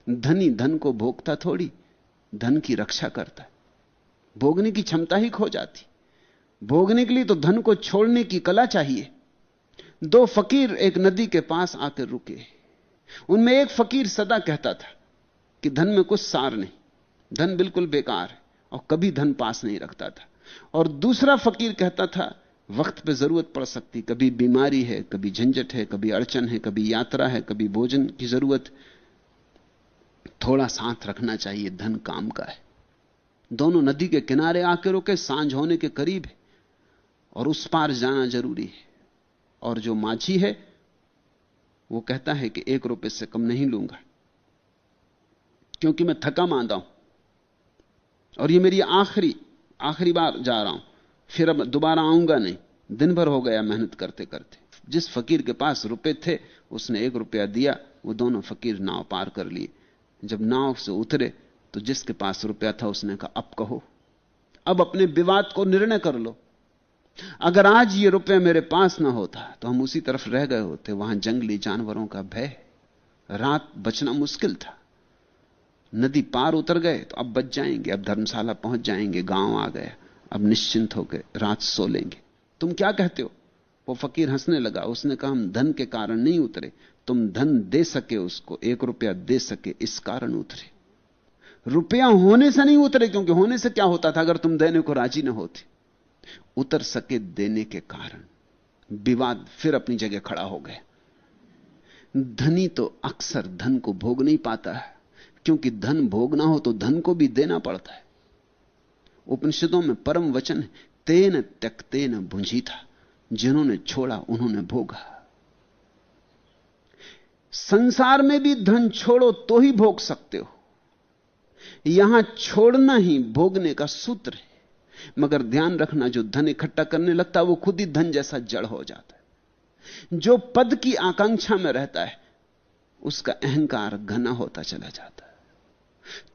धनी धन को भोगता थोड़ी, धन की रक्षा करता है। भोगने की क्षमता ही खो जाती। भोगने के लिए तो धन को छोड़ने की कला चाहिए। दो फकीर एक नदी के पास आकर रुके। उनमें एक फकीर सदा कहता था कि धन में कुछ सार नहीं, धन बिल्कुल बेकार है, और कभी धन पास नहीं रखता था। और दूसरा फकीर कहता था वक्त पे जरूरत पड़ सकती, कभी बीमारी है, कभी झंझट है, कभी अड़चन है, कभी यात्रा है, कभी भोजन की जरूरत, थोड़ा साथ रखना चाहिए, धन काम का है। दोनों नदी के किनारे आके रुके, सांझ होने के करीब है और उस पार जाना जरूरी है। और जो माझी है वो कहता है कि 1 रुपए से कम नहीं लूंगा, क्योंकि मैं थका मांदा हूं और ये मेरी आखिरी बार जा रहा हूं, फिर अब दोबारा आऊंगा नहीं, दिन भर हो गया मेहनत करते करते। जिस फकीर के पास रुपए थे उसने 1 रुपया दिया, वो दोनों फकीर नाव पार कर लिए। जब नाव से उतरे तो जिसके पास रुपया था उसने कहा अब कहो, अब अपने विवाद को निर्णय कर लो। अगर आज ये रुपया मेरे पास ना होता तो हम उसी तरफ रह गए होते, वहां जंगली जानवरों का भय, रात बचना मुश्किल था। नदी पार उतर गए तो अब बच जाएंगे, अब धर्मशाला पहुंच जाएंगे, गांव आ गया, अब निश्चिंत होकर रात सो लेंगे। तुम क्या कहते हो? वो फकीर हंसने लगा। उसने कहा हम धन के कारण नहीं उतरे, तुम धन दे सके, उसको 1 रुपया दे सके, इस कारण उतरे। रुपया होने से नहीं उतरे, क्योंकि होने से क्या होता था अगर तुम देने को राजी ना होते। उतर सके देने के कारण। विवाद फिर अपनी जगह खड़ा हो गया। धनी तो अक्सर धन को भोग नहीं पाता है, क्योंकि धन भोगना हो तो धन को भी देना पड़ता है। उपनिषदों में परम वचन है, तेन त्यक्तेन भुंजीता, जिन्होंने छोड़ा उन्होंने भोगा। संसार में भी धन छोड़ो तो ही भोग सकते हो। यहां छोड़ना ही भोगने का सूत्र है। मगर ध्यान रखना, जो धन इकट्ठा करने लगता है वो खुद ही धन जैसा जड़ हो जाता है। जो पद की आकांक्षा में रहता है उसका अहंकार घना होता चला जाता है।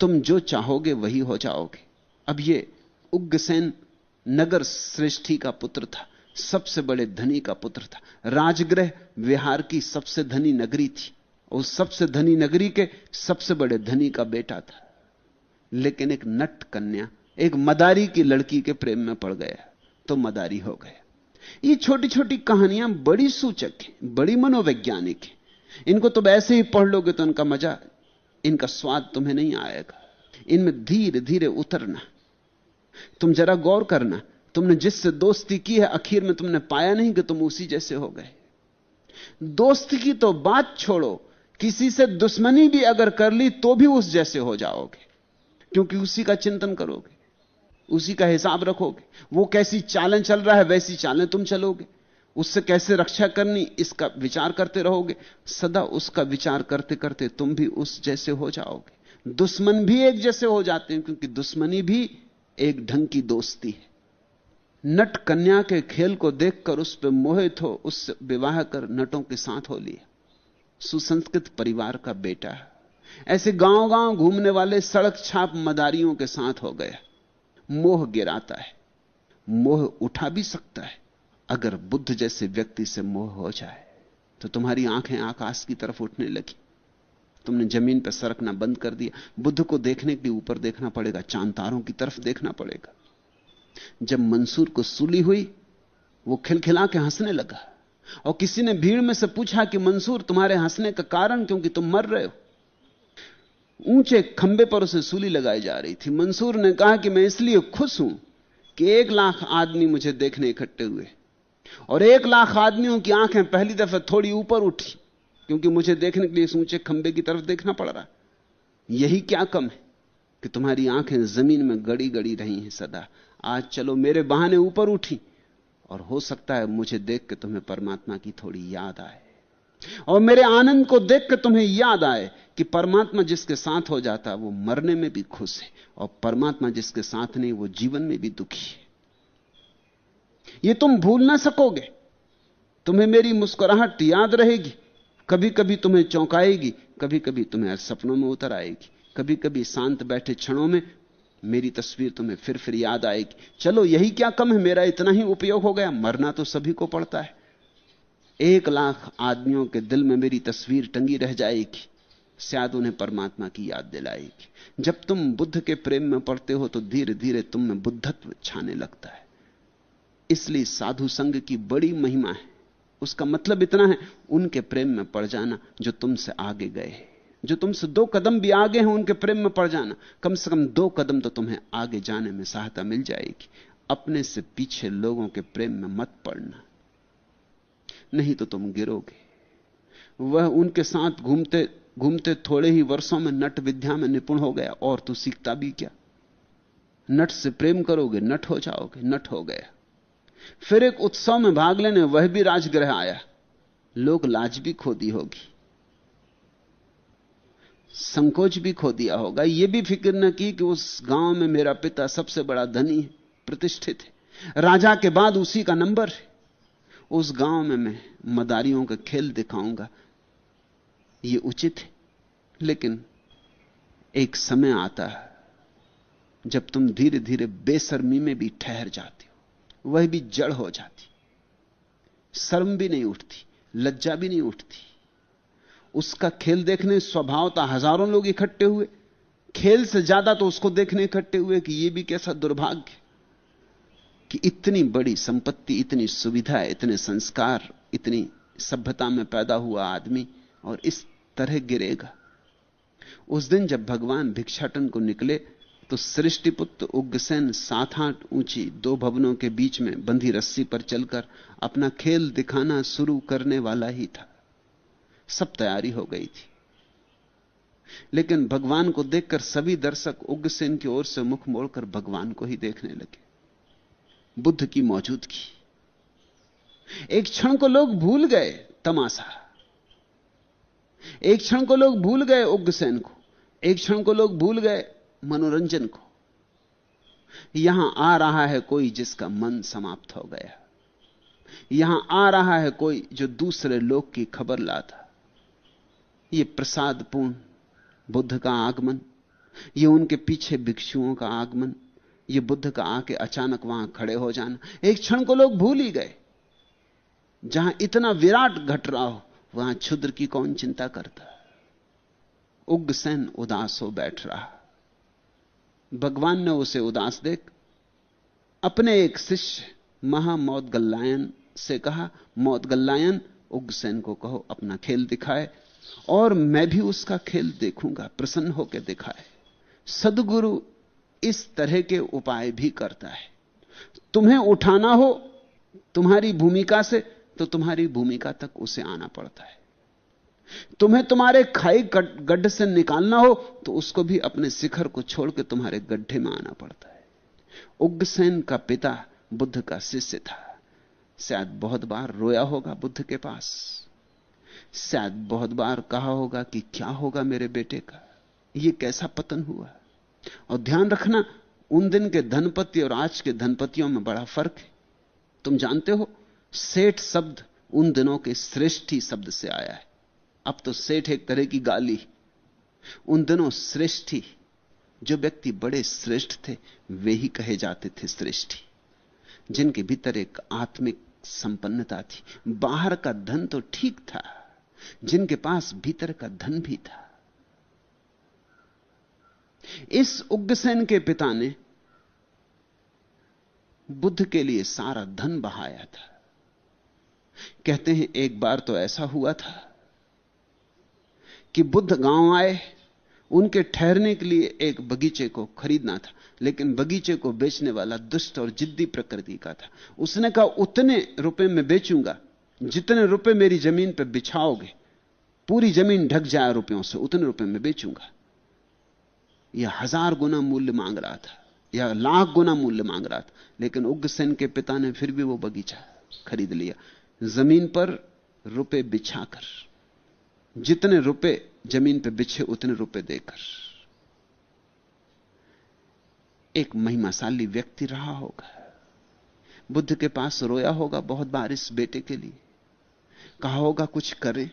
तुम जो चाहोगे वही हो जाओगे। अब ये उग्रसेन नगर श्रेष्ठी का पुत्र था, सबसे बड़े धनी का पुत्र था। राजगृह विहार की सबसे धनी नगरी थी, उस सबसे धनी नगरी के सबसे बड़े धनी का बेटा था। लेकिन एक नट कन्या, एक मदारी की लड़की के प्रेम में पड़ गया तो मदारी हो गया। ये छोटी छोटी कहानियां बड़ी सूचक हैं, बड़ी मनोवैज्ञानिक हैं। इनको तुम ऐसे ही पढ़ लोगे तो इनका मजा, इनका स्वाद तुम्हें नहीं आएगा। इनमें धीरे धीरे उतरना। तुम जरा गौर करना, तुमने जिससे दोस्ती की है आखिर में तुमने पाया नहीं कि तुम उसी जैसे हो गए। दोस्ती की तो बात छोड़ो, किसी से दुश्मनी भी अगर कर ली तो भी उस जैसे हो जाओगे, क्योंकि उसी का चिंतन करोगे, उसी का हिसाब रखोगे। वो कैसी चालें चल रहा है वैसी चालें तुम चलोगे। उससे कैसे रक्षा करनी इसका विचार करते रहोगे। सदा उसका विचार करते करते तुम भी उस जैसे हो जाओगे। दुश्मन भी एक जैसे हो जाते हैं, क्योंकि दुश्मनी भी एक ढंग की दोस्ती है। नट कन्या के खेल को देखकर उस पर मोहित हो, उससे विवाह कर नटों के साथ हो लिया। सुसंस्कृत परिवार का बेटा ऐसे गांव गांव घूमने वाले सड़क छाप मदारियों के साथ हो गया। मोह गिराता है, मोह उठा भी सकता है। अगर बुद्ध जैसे व्यक्ति से मोह हो जाए तो तुम्हारी आंखें आकाश की तरफ उठने लगी। तुमने जमीन पर सरकना बंद कर दिया। बुद्ध को देखने के लिए ऊपर देखना पड़ेगा, चांद तारों की तरफ देखना पड़ेगा। जब मंसूर को सूली हुई वो खिलखिला के हंसने लगा, और किसी ने भीड़ में से पूछा कि मंसूर तुम्हारे हंसने का कारण, क्योंकि तुम मर रहे हो। ऊंचे खंबे पर उसे सूली लगाई जा रही थी। मंसूर ने कहा कि मैं इसलिए खुश हूं कि 1 लाख आदमी मुझे देखने इकट्ठे हुए, और 1 लाख आदमियों की आंखें पहली दफे थोड़ी ऊपर उठी, क्योंकि मुझे देखने के लिए इस ऊंचे खंबे की तरफ देखना पड़ रहा। यही क्या कम है कि तुम्हारी आंखें जमीन में गड़ी गड़ी रही हैं सदा। आज चलो मेरे बहाने ऊपर उठी, और हो सकता है मुझे देख के तुम्हें परमात्मा की थोड़ी याद आए, और मेरे आनंद को देख के तुम्हें याद आए कि परमात्मा जिसके साथ हो जाता वो मरने में भी खुश है, और परमात्मा जिसके साथ नहीं वो जीवन में भी दुखी है। ये तुम भूल ना सकोगे। तुम्हें मेरी मुस्कुराहट याद रहेगी, कभी कभी तुम्हें चौंकाएगी, कभी कभी तुम्हें सपनों में उतर आएगी, कभी कभी शांत बैठे क्षणों में मेरी तस्वीर तुम्हें फिर याद आएगी। चलो यही क्या कम है, मेरा इतना ही उपयोग हो गया। मरना तो सभी को पड़ता है। 1 लाख आदमियों के दिल में मेरी तस्वीर टंगी रह जाएगी, शायद उन्हें परमात्मा की याद दिलाएगी। जब तुम बुद्ध के प्रेम में पड़ते हो तो धीरे धीरे तुम में बुद्धत्व छाने लगता है। इसलिए साधु संग की बड़ी महिमा है। उसका मतलब इतना है, उनके प्रेम में पड़ जाना जो तुमसे आगे गए, जो तुमसे 2 कदम भी आगे हैं, उनके प्रेम में पड़ जाना। कम से कम 2 कदम तो तुम्हें आगे जाने में सहायता मिल जाएगी। अपने से पीछे लोगों के प्रेम में मत पड़ना, नहीं तो तुम गिरोगे। वह उनके साथ घूमते घूमते थोड़े ही वर्षों में नट विद्या में निपुण हो गया, और तू सीखता भी क्या? नट से प्रेम करोगे, नट हो जाओगे। नट हो गया। फिर एक उत्सव में भाग लेने वह भी राजगृह आया। लोग लाज भी खो दी होगी, संकोच भी खो दिया होगा। यह भी फिक्र न की कि उस गांव में मेरा पिता सबसे बड़ा धनी है, प्रतिष्ठित है, राजा के बाद उसी का नंबर है। उस गांव में मैं मदारियों का खेल दिखाऊंगा, यह उचित है। लेकिन एक समय आता है जब तुम धीरे धीरे बेशर्मी में भी ठहर जाते हो, वह भी जड़ हो जाती, शर्म भी नहीं उठती, लज्जा भी नहीं उठती। उसका खेल देखने स्वभावतः हजारों लोग इकट्ठे हुए, खेल से ज्यादा तो उसको देखने इकट्ठे हुए कि यह भी कैसा दुर्भाग्य कि इतनी बड़ी संपत्ति, इतनी सुविधा, इतने संस्कार, इतनी सभ्यता में पैदा हुआ आदमी और इस तरह गिरेगा। उस दिन जब भगवान भिक्षाटन को निकले तो सृष्टिपुत्र उग्रसेन 7-8 ऊंची 2 भवनों के बीच में बंधी रस्सी पर चलकर अपना खेल दिखाना शुरू करने वाला ही था। सब तैयारी हो गई थी, लेकिन भगवान को देखकर सभी दर्शक उग्रसेन की ओर से मुख मोड़कर भगवान को ही देखने लगे, बुद्ध की मौजूदगी। एक क्षण को लोग भूल गए तमाशा, एक क्षण को लोग भूल गए उग्रसेन को, एक क्षण को लोग भूल गए मनोरंजन को। यहां आ रहा है कोई जिसका मन समाप्त हो गया, यहां आ रहा है कोई जो दूसरे लोक की खबर लाता। यह प्रसादपूर्ण बुद्ध का आगमन, यह उनके पीछे भिक्षुओं का आगमन, यह बुद्ध का आके अचानक वहां खड़े हो जाना, एक क्षण को लोग भूल ही गए। जहां इतना विराट घट रहा हो वहां क्षुद्र की कौन चिंता करता। उग्रसेन उदास हो बैठ रहा। भगवान ने उसे उदास देख अपने एक शिष्य महामौदगल्लायन से कहा, मौदगल्लायन उग्रसेन को कहो अपना खेल दिखाए और मैं भी उसका खेल देखूंगा, प्रसन्न होकर दिखाए। सद्गुरु इस तरह के उपाय भी करता है। तुम्हें उठाना हो तुम्हारी भूमिका से तो तुम्हारी भूमिका तक उसे आना पड़ता है। तुम्हें तुम्हारे खाई गड्ढे से निकालना हो तो उसको भी अपने शिखर को छोड़ के तुम्हारे गड्ढे में आना पड़ता है। उग्रसेन का पिता बुद्ध का शिष्य था। शायद बहुत बार रोया होगा बुद्ध के पास, शायद बहुत बार कहा होगा कि क्या होगा मेरे बेटे का, यह कैसा पतन हुआ। और ध्यान रखना, उन दिन के धनपति और आज के धनपतियों में बड़ा फर्क है। तुम जानते हो, सेठ शब्द उन दिनों के श्रेष्ठी शब्द से आया है। अब तो सेठ एक तरह की गाली। उन दिनों श्रेष्ठी, जो व्यक्ति बड़े श्रेष्ठ थे वे ही कहे जाते थे श्रेष्ठी, जिनके भीतर एक आत्मिक संपन्नता थी। बाहर का धन तो ठीक था, जिनके पास भीतर का धन भी था। इस उग्रसेन के पिता ने बुद्ध के लिए सारा धन बहाया था। कहते हैं एक बार तो ऐसा हुआ था कि बुद्ध गांव आए, उनके ठहरने के लिए एक बगीचे को खरीदना था, लेकिन बगीचे को बेचने वाला दुष्ट और जिद्दी प्रकृति का था। उसने कहा उतने रुपए में बेचूंगा जितने रुपए मेरी जमीन पर बिछाओगे, पूरी जमीन ढक जाए रुपयों से, उतने रुपए में बेचूंगा। यह 1000 गुना मूल्य मांग रहा था या 1,00,000 गुना मूल्य मांग रहा था, लेकिन उग्रसेन के पिता ने फिर भी वो बगीचा खरीद लिया, जमीन पर रुपए बिछाकर, जितने रुपए जमीन पर बिछे उतने रुपए देकर। एक महिमाशाली व्यक्ति रहा होगा, बुद्ध के पास रोया होगा बहुत बार इस बेटे के लिए, कहा होगा कुछ करें,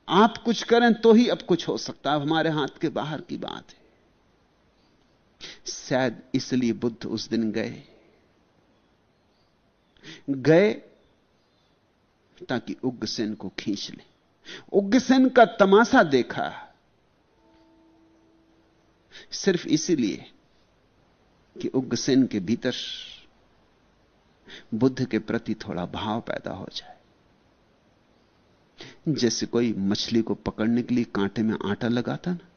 आप कुछ करें तो ही अब कुछ हो सकता है, हमारे हाथ के बाहर की बात है। शायद इसलिए बुद्ध उस दिन गए ताकि उग्रसेन को खींच ले। उग्रसेन का तमाशा देखा सिर्फ इसीलिए कि उग्रसेन के भीतर बुद्ध के प्रति थोड़ा भाव पैदा हो जाए। जैसे कोई मछली को पकड़ने के लिए कांटे में आटा लगाता ना,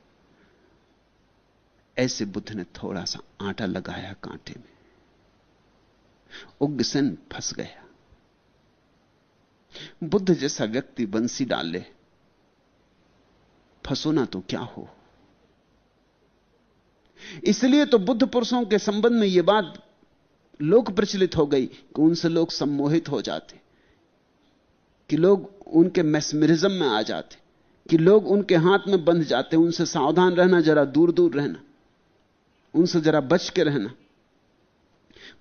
ऐसे बुद्ध ने थोड़ा सा आटा लगाया कांटे में। उग्रसेन फंस गया। बुद्ध जैसा व्यक्ति बंसी डाल ले, फंसो ना तो क्या हो। इसलिए तो बुद्ध पुरुषों के संबंध में यह बात लोक प्रचलित हो गई कि उनसे लोग सम्मोहित हो जाते, कि लोग उनके मैस्मरिज्म में आ जाते, कि लोग उनके हाथ में बंध जाते। उनसे सावधान रहना, जरा दूर दूर रहना, उनसे जरा बच के रहना।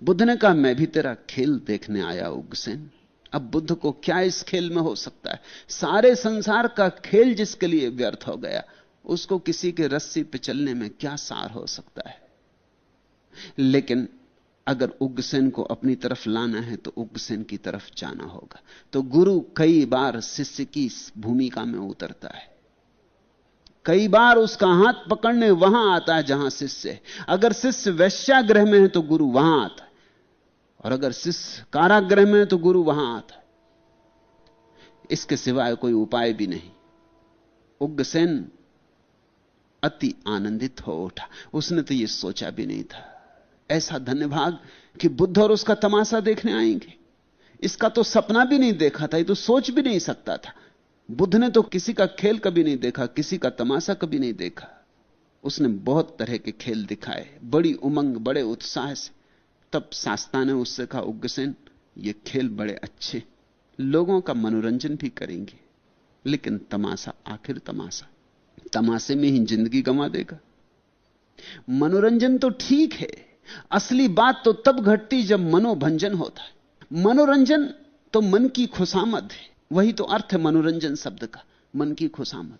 बुद्ध ने कहा, मैं भी तेरा खेल देखने आया उग्रसेन। अब बुद्ध को क्या इस खेल में हो सकता है? सारे संसार का खेल जिसके लिए व्यर्थ हो गया, उसको किसी के रस्सी पे चलने में क्या सार हो सकता है? लेकिन अगर उग्रसेन को अपनी तरफ लाना है तो उग्रसेन की तरफ जाना होगा। तो गुरु कई बार शिष्य की भूमिका में उतरता है, कई बार उसका हाथ पकड़ने वहां आता है जहां शिष्य है। अगर शिष्य वेश्यागृह में है तो गुरु वहां आता है, और अगर शिष्य कारागृह में है तो गुरु वहां आता है। इसके सिवाय कोई उपाय भी नहीं। उग्रसेन अति आनंदित हो उठा। उसने तो यह सोचा भी नहीं था, ऐसा धन्यभाग कि बुद्ध और उसका तमाशा देखने आएंगे। इसका तो सपना भी नहीं देखा था, ये तो सोच भी नहीं सकता था। बुद्ध ने तो किसी का खेल कभी नहीं देखा, किसी का तमाशा कभी नहीं देखा। उसने बहुत तरह के खेल दिखाए, बड़ी उमंग, बड़े उत्साह से। तब शास्ता ने उससे कहा, उग्रसेन ये खेल बड़े अच्छे, लोगों का मनोरंजन भी करेंगे, लेकिन तमाशा आखिर तमाशा, तमाशे में ही जिंदगी गंवा देगा। मनोरंजन तो ठीक है, असली बात तो तब घटती जब मनोभंजन होता है। मनोरंजन तो मन की खुशामद है, वही तो अर्थ है मनोरंजन शब्द का, मन की खुशामद,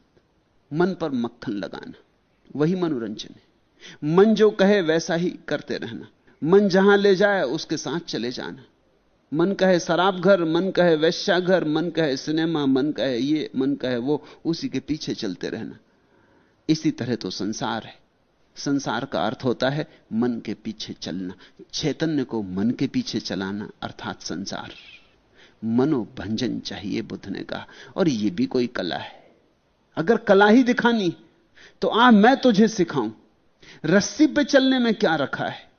मन पर मक्खन लगाना, वही मनोरंजन है। मन जो कहे वैसा ही करते रहना, मन जहां ले जाए उसके साथ चले जाना। मन कहे शराब घर, मन कहे वेश्याघर, मन कहे सिनेमा, मन कहे ये, मन कहे वो, उसी के पीछे चलते रहना। इसी तरह तो संसार है। संसार का अर्थ होता है मन के पीछे चलना। चैतन्य को मन के पीछे चलाना अर्थात संसार। मनोभंजन चाहिए, बुद्ध ने कहा, और यह भी कोई कला है। अगर कला ही दिखानी तो मैं तुझे सिखाऊं। रस्सी पे चलने में क्या रखा है?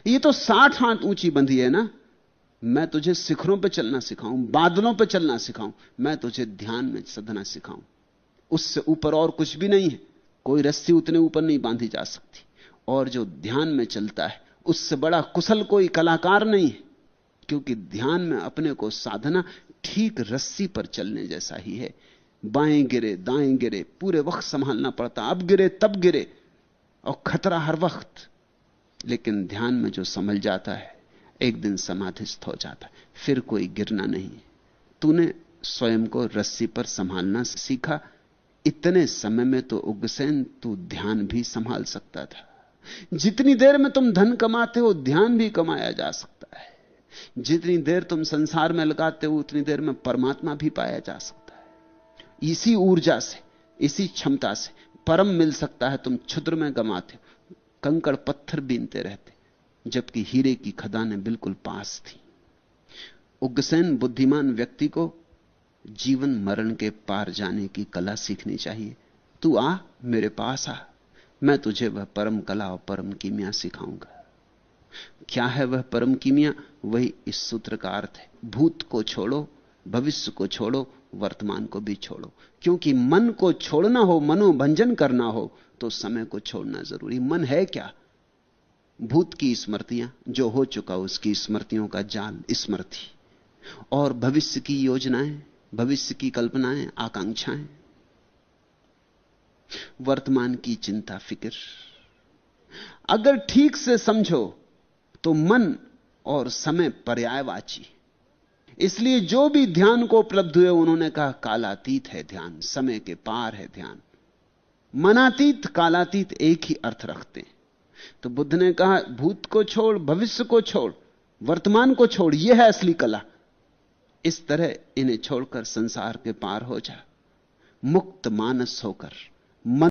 ये तो 60 हाथ ऊंची बंधी है ना। मैं तुझे शिखरों पे चलना सिखाऊं, बादलों पे चलना सिखाऊं, मैं तुझे ध्यान में सधना सिखाऊं। उससे ऊपर और कुछ भी नहीं है। कोई रस्सी उतने ऊपर नहीं बांधी जा सकती। और जो ध्यान में चलता है उससे बड़ा कुशल कोई कलाकार नहीं है, क्योंकि ध्यान में अपने को साधना ठीक रस्सी पर चलने जैसा ही है। बाएं गिरे दाएं गिरे, पूरे वक्त संभालना पड़ता, अब गिरे तब गिरे, और खतरा हर वक्त। लेकिन ध्यान में जो संभल जाता है एक दिन समाधिस्थ हो जाता है, फिर कोई गिरना नहीं। तूने स्वयं को रस्सी पर संभालना सीखा, इतने समय में तो उग्रसेन तू ध्यान भी संभाल सकता था। जितनी देर में तुम धन कमाते हो ध्यान भी कमाया जा सकता है। जितनी देर तुम संसार में लगाते हो उतनी देर में परमात्मा भी पाया जा सकता है। इसी ऊर्जा से, इसी क्षमता से परम मिल सकता है। तुम क्षुद्र में गमाते हो, कंकड़ पत्थर बीनते रहते, जबकि हीरे की खदानें बिल्कुल पास थी। उग्रसेन बुद्धिमान व्यक्ति को जीवन मरण के पार जाने की कला सीखनी चाहिए। तू आ, मेरे पास आ, मैं तुझे वह परम कला और परम कीमिया सिखाऊंगा। क्या है वह परम कीमिया? वही इस सूत्र का अर्थ है। भूत को छोड़ो, भविष्य को छोड़ो, वर्तमान को भी छोड़ो। क्योंकि मन को छोड़ना हो, मनोभंजन करना हो, तो समय को छोड़ना जरूरी। मन है क्या? भूत की स्मृतियां, जो हो चुका उसकी स्मृतियों का जाल स्मृति, और भविष्य की योजनाएं, भविष्य की कल्पनाएं, आकांक्षाएं, वर्तमान की चिंता फिक्र। अगर ठीक से समझो तो मन और समय पर्यायवाची। इसलिए जो भी ध्यान को उपलब्ध हुए उन्होंने कहा कालातीत है ध्यान, समय के पार है ध्यान। मनातीत कालातीत एक ही अर्थ रखते हैं। तो बुद्ध ने कहा भूत को छोड़, भविष्य को छोड़, वर्तमान को छोड़, यह है असली कला। इस तरह इन्हें छोड़कर संसार के पार हो जा, मुक्त मानस होकर, मन